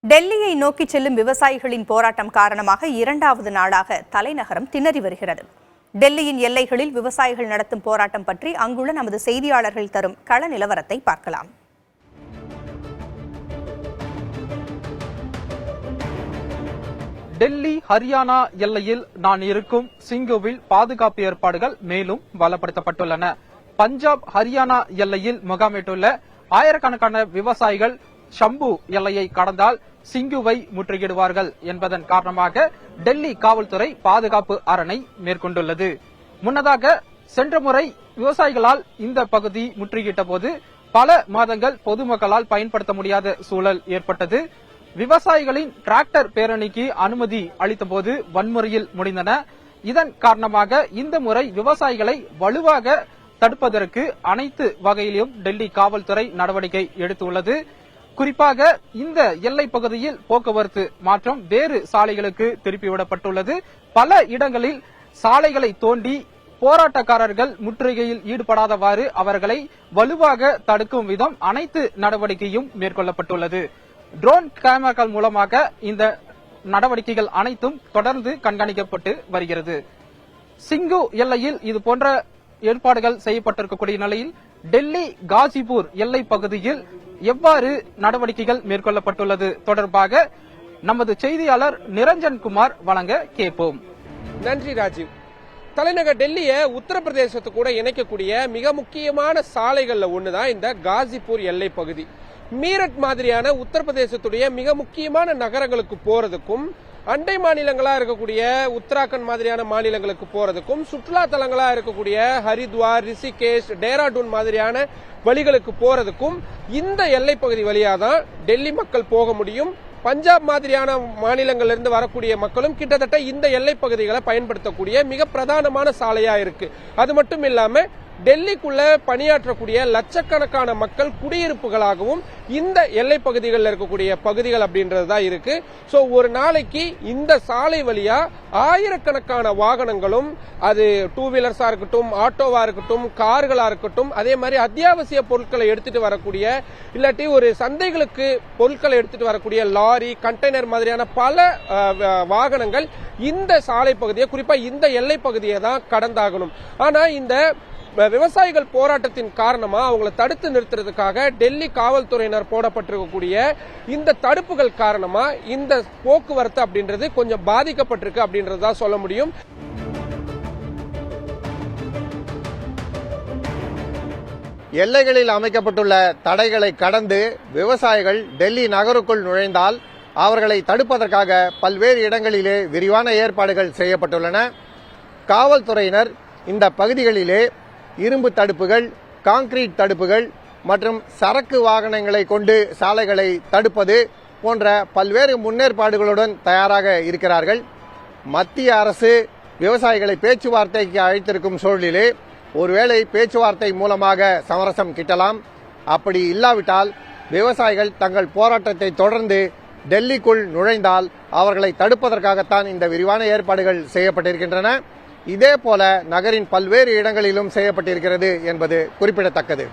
டெல்லியை நோக்கி செல்லும் விவசாயிகளின் போராட்டம் காரணமாக இரண்டாவது நாளாக தலைநகரம் திணறி வருகிறது. டெல்லியின் எல்லைகளில் விவசாயிகள் நடத்தும் போராட்டம் பற்றி அங்குள்ள நமது செய்தியாளர்கள் தரும் கள நிலவரத்தை பார்க்கலாம். டெல்லி ஹரியானா எல்லையில் நான் இருக்கும் சிங்குவில் பாதுகாப்பு ஏற்பாடுகள் மேலும் பலப்படுத்தப்பட்டுள்ளன. பஞ்சாப் ஹரியானா எல்லையில் முகாமிட்டுள்ள ஆயிரக்கணக்கான விவசாயிகள் ஷம்பு எல்லையை கடந்தால் சிங்குவை முற்றுகையிடுவார்கள் என்பதன் காரணமாக டெல்லி காவல்துறை பாதுகாப்பு அரணை மேற்கொண்டுள்ளது. முன்னதாக சென்ற முறை விவசாயிகளால் இந்த பகுதி முற்றுகையிட்ட போது பல மாதங்கள் பொதுமக்களால் பயன்படுத்த முடியாத சூழல் ஏற்பட்டது. விவசாயிகளின் டிராக்டர் பேரணிக்கு அனுமதி அளித்த போது வன்முறையில் முடிந்தன. இதன் காரணமாக இந்த முறை விவசாயிகளை வலுவாக தடுப்பதற்கு அனைத்து வகையிலும் டெல்லி காவல்துறை நடவடிக்கை எடுத்துள்ளது. குறிப்பாக இந்த எல்லை பகுதியில் போக்குவரத்து மாற்றம் வேறு சாலைகளுக்கு திருப்பிவிடப்பட்டுள்ளது. பல இடங்களில் சாலைகளை தோண்டி போராட்டக்காரர்கள் முற்றுகையில் ஈடுபடாதவாறு அவர்களை வலுவாக தடுக்கும் விதம் அனைத்து நடவடிக்கையும் மேற்கொள்ளப்பட்டுள்ளது. ட்ரோன் கேமராக்கள் மூலமாக இந்த நடவடிக்கைகள் அனைத்தும் தொடர்ந்து கண்காணிக்கப்பட்டு வருகிறது. சிங்கு எல்லையில் இது போன்ற ஏற்பாடுகள் செய்யப்பட்டிருக்கக்கூடிய நிலையில் டெல்லி காசிபூர் எல்லை பகுதியில் எவ்வாறு நடவடிக்கைகள் மேற்கொள்ளப்பட்டுள்ளது தொடர்பாக நமது செய்தியாளர் நிரஞ்சன் குமார் வழங்க கேட்போம். நன்றி ராஜீவ். தலைநகர் டெல்லியை உத்தரப்பிரதேசத்து கூட இணைக்கக்கூடிய மிக முக்கியமான சாலைகள்ல ஒண்ணுதான் இந்த காசிபூர் எல்லை பகுதி. மீரட் மாதிரியான உத்தரப்பிரதேசத்துடைய மிக முக்கியமான நகரங்களுக்கு போறதுக்கும், அண்டை மாநிலங்களா இருக்கக்கூடிய உத்தராகண்ட் மாதிரியான மாநிலங்களுக்கு போறதுக்கும், சுற்றுலா தலங்களா இருக்கக்கூடிய ஹரித்வார், ரிஷிகேஷ், டேராடூன் மாதிரியான வழிகளுக்கு போறதுக்கும் இந்த எல்லை பகுதி வழியா தான் டெல்லி மக்கள் போக முடியும். பஞ்சாப் மாதிரியான மாநிலங்களிலிருந்து வரக்கூடிய மக்களும் கிட்டத்தட்ட இந்த எல்லை பகுதிகளை பயன்படுத்தக்கூடிய மிக பிரதானமான சாலையா இருக்கு. அது மட்டும் இல்லாம டெல்லிக்குள்ள பணியாற்றக்கூடிய லட்சக்கணக்கான மக்கள் குடியிருப்புகளாகவும் இந்த எல்லை பகுதிகளில் இருக்கக்கூடிய பகுதிகள் அப்படின்றதுதான் இருக்கு. சோ ஒரு நாளைக்கு இந்த சாலை வழியா ஆயிரக்கணக்கான வாகனங்களும், அது டூ வீலர்ஸா இருக்கட்டும், ஆட்டோவா இருக்கட்டும், கார்களா இருக்கட்டும், அதே மாதிரி அத்தியாவசிய பொருட்களை எடுத்துட்டு வரக்கூடிய, இல்லாட்டி ஒரு சந்தைகளுக்கு பொருட்களை எடுத்துட்டு வரக்கூடிய லாரி, கண்டெய்னர் மாதிரியான பல வாகனங்கள் இந்த சாலை பகுதியை, குறிப்பா இந்த எல்லை பகுதியை தான் கடந்தாகணும். ஆனா இந்த விவசாயிகள் போராட்டத்தின் காரணமா அவங்களை தடுத்து நிறுத்துறதுக்காக டெல்லி காவல்துறையினர் போடப்பட்டிருக்கக்கூடிய இந்த தடுப்புகள் காரணமா இந்த போக்குவரத்து அப்படின்றது கொஞ்சம் பாதிக்கப்பட்டிருக்கு அப்படின்றதா சொல்ல முடியும். எல்லைகளில் அமைக்கப்பட்டுள்ள தடைகளை கடந்து விவசாயிகள் டெல்லி நகருக்குள் நுழைந்தால் அவர்களை தடுப்பதற்காக பல்வேறு இடங்களிலே விரிவான ஏற்பாடுகள் செய்யப்பட்டுள்ளன. காவல்துறையினர் இந்த பகுதிகளிலே இரும்பு தடுப்புகள், கான்கிரீட் தடுப்புகள் மற்றும் சரக்கு வாகனங்களை கொண்டு சாலைகளை தடுப்பது போன்ற பல்வேறு முன்னேற்பாடுகளுடன் தயாராக இருக்கிறார்கள். மத்திய அரசு விவசாயிகளை பேச்சுவார்த்தைக்கு அழைத்திருக்கும் சூழலிலே ஒருவேளை பேச்சுவார்த்தை மூலமாக சமரசம் கிட்டலாம். அப்படி இல்லாவிட்டால் விவசாயிகள் தங்கள் போராட்டத்தை தொடர்ந்து டெல்லிக்குள் நுழைந்தால் அவர்களை தடுப்பதற்காகத்தான் இந்த விரிவான ஏற்பாடுகள் செய்யப்பட்டிருக்கின்றன. இதே போல நகரின் பல்வேறு இடங்களிலும் செய்யப்பட்டிருக்கிறது என்பது குறிப்பிடத்தக்கது.